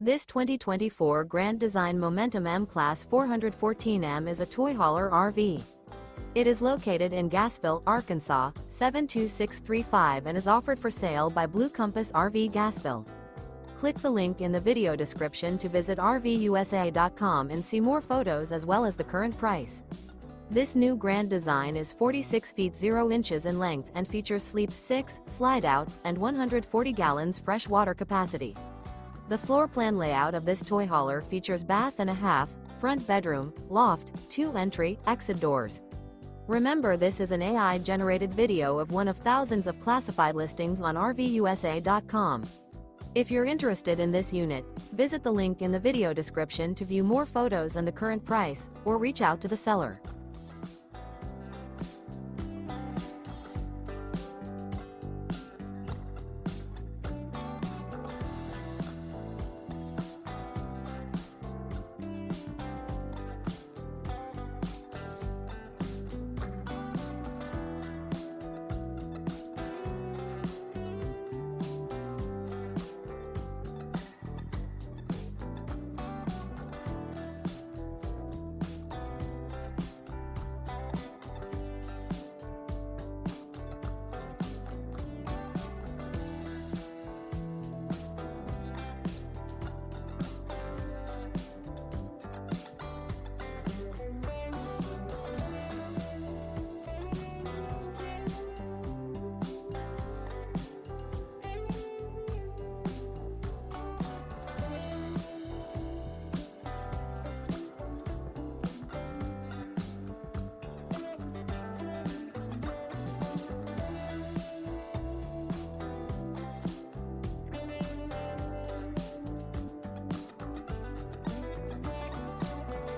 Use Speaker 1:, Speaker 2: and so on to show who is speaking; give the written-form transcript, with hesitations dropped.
Speaker 1: This 2024 Grand Design Momentum M-Class 414M is a toy hauler RV. It is located in Gassville, Arkansas, 72635 and is offered for sale by Blue Compass RV Gassville. Click the link in the video description to visit RVUSA.com and see more photos as well as the current price. This new Grand Design is 46 feet 0 inches in length and features sleep 6, slide-out, and 140 gallons fresh water capacity. The floor plan layout of this toy hauler features bath and a half, front bedroom, loft, 2 entry, exit doors. Remember, this is an AI-generated video of one of thousands of classified listings on RVUSA.com. If you're interested in this unit, visit the link in the video description to view more photos and the current price, or reach out to the seller.